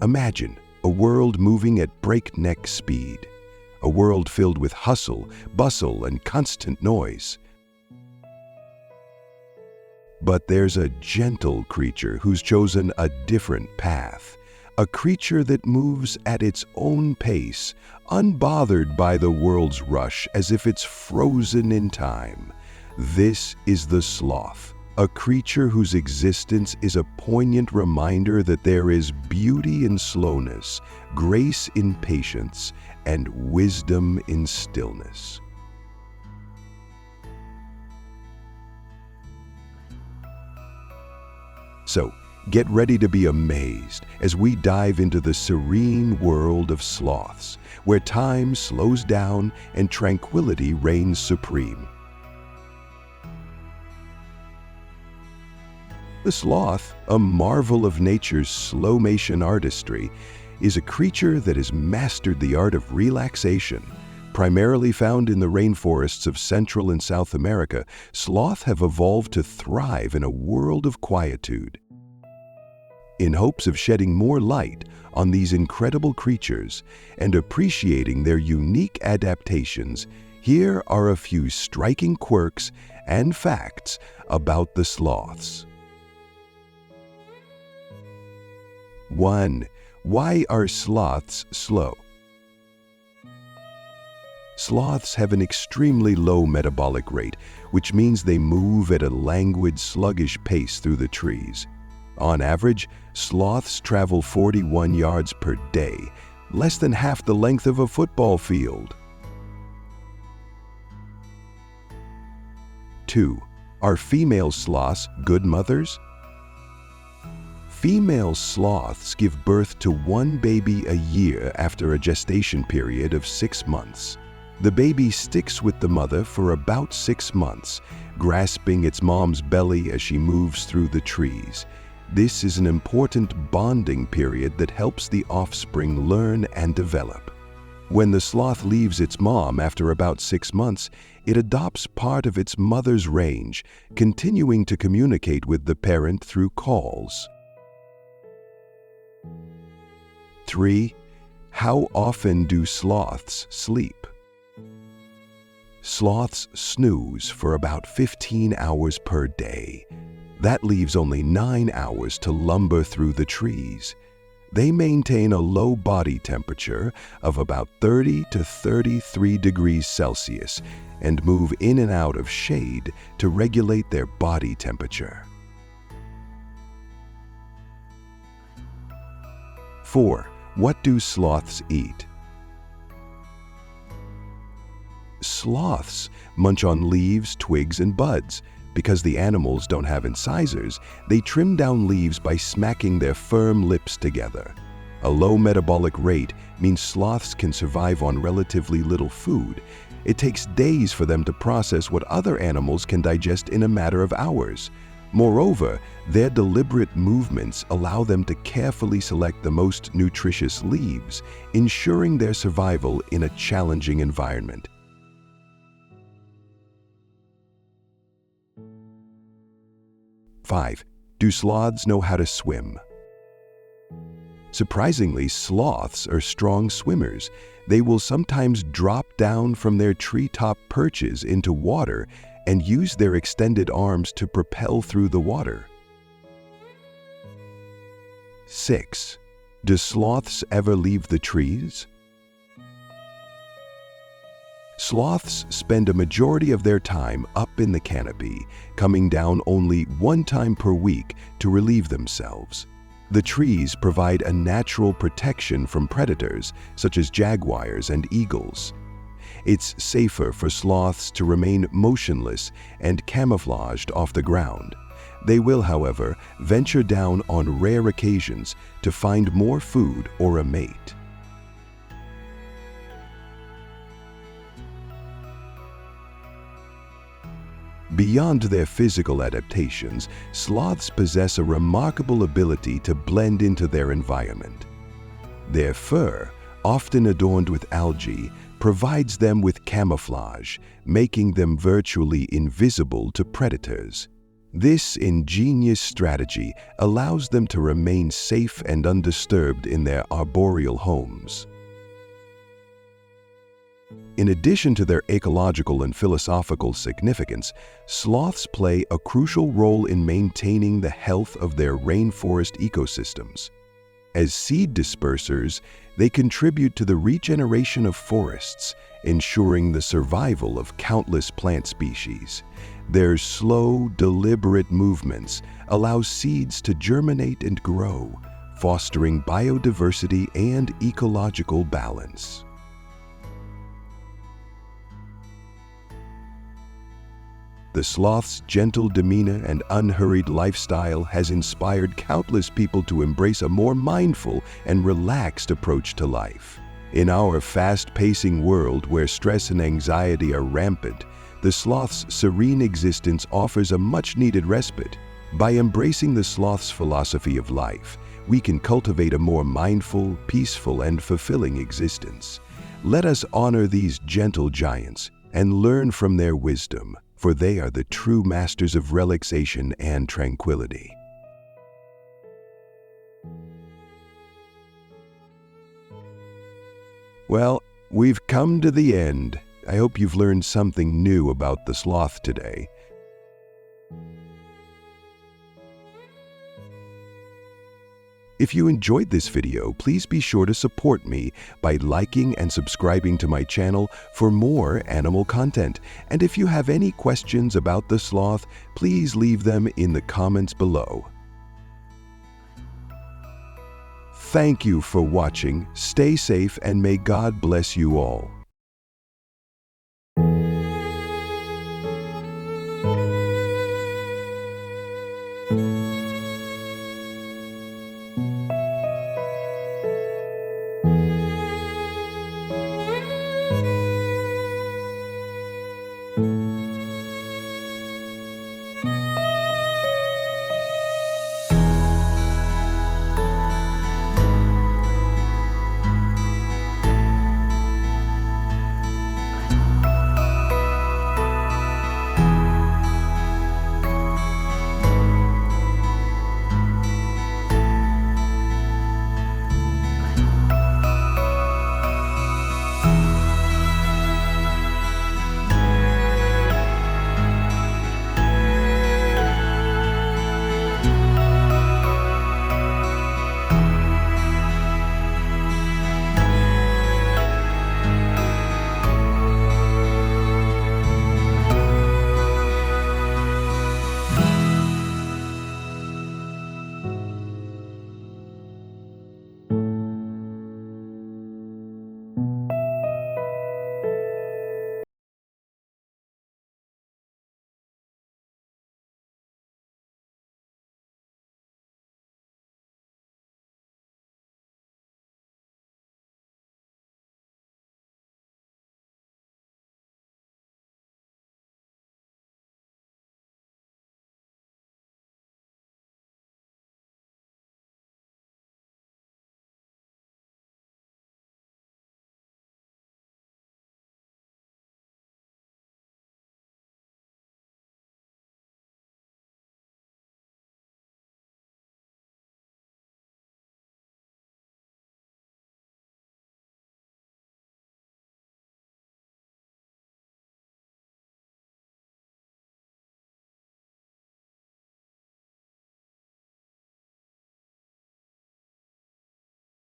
Imagine a world moving at breakneck speed, a world filled with hustle, bustle, and constant noise. But there's a gentle creature who's chosen a different path, a creature that moves at its own pace, unbothered by the world's rush as if it's frozen in time. This is the sloth, a creature whose existence is a poignant reminder that there is beauty in slowness, grace in patience, and wisdom in stillness. So, get ready to be amazed as we dive into the serene world of sloths, where time slows down and tranquility reigns supreme. The sloth, a marvel of nature's slow-motion artistry, is a creature that has mastered the art of relaxation. Primarily found in the rainforests of Central and South America, sloth have evolved to thrive in a world of quietude. In hopes of shedding more light on these incredible creatures and appreciating their unique adaptations, here are a few striking quirks and facts about the sloths. 1. Why are sloths slow? Sloths have an extremely low metabolic rate, which means they move at a languid, sluggish pace through the trees. On average, sloths travel 41 yards per day, less than half the length of a football field. 2. Are female sloths good mothers? Female sloths give birth to one baby a year after a gestation period of 6 months. The baby sticks with the mother for about 6 months, grasping its mom's belly as she moves through the trees. This is an important bonding period that helps the offspring learn and develop. When the sloth leaves its mom after about 6 months, it adopts part of its mother's range, continuing to communicate with the parent through calls. 3. How often do sloths sleep? Sloths snooze for about 15 hours per day. That leaves only 9 hours to lumber through the trees. They maintain a low body temperature of about 30 to 33 degrees Celsius and move in and out of shade to regulate their body temperature. 4. What do sloths eat? Sloths munch on leaves, twigs, and buds. Because the animals don't have incisors, they trim down leaves by smacking their firm lips together. A low metabolic rate means sloths can survive on relatively little food. It takes days for them to process what other animals can digest in a matter of hours. Moreover, their deliberate movements allow them to carefully select the most nutritious leaves, ensuring their survival in a challenging environment. 5. Do sloths know how to swim? Surprisingly, sloths are strong swimmers. They will sometimes drop down from their treetop perches into water and use their extended arms to propel through the water. 6. Do sloths ever leave the trees? Sloths spend a majority of their time up in the canopy, coming down only one time per week to relieve themselves. The trees provide a natural protection from predators such as jaguars and eagles. It's safer for sloths to remain motionless and camouflaged off the ground. They will, however, venture down on rare occasions to find more food or a mate. Beyond their physical adaptations, sloths possess a remarkable ability to blend into their environment. Their fur, often adorned with algae, provides them with camouflage, making them virtually invisible to predators. This ingenious strategy allows them to remain safe and undisturbed in their arboreal homes. In addition to their ecological and philosophical significance, sloths play a crucial role in maintaining the health of their rainforest ecosystems. As seed dispersers, they contribute to the regeneration of forests, ensuring the survival of countless plant species. Their slow, deliberate movements allow seeds to germinate and grow, fostering biodiversity and ecological balance. The sloth's gentle demeanor and unhurried lifestyle has inspired countless people to embrace a more mindful and relaxed approach to life. In our fast-pacing world where stress and anxiety are rampant, the sloth's serene existence offers a much-needed respite. By embracing the sloth's philosophy of life, we can cultivate a more mindful, peaceful, and fulfilling existence. Let us honor these gentle giants and learn from their wisdom, for they are the true masters of relaxation and tranquility. Well, we've come to the end. I hope you've learned something new about the sloth today. If you enjoyed this video, please be sure to support me by liking and subscribing to my channel for more animal content. And if you have any questions about the sloth, please leave them in the comments below. Thank you for watching. Stay safe and may God bless you all.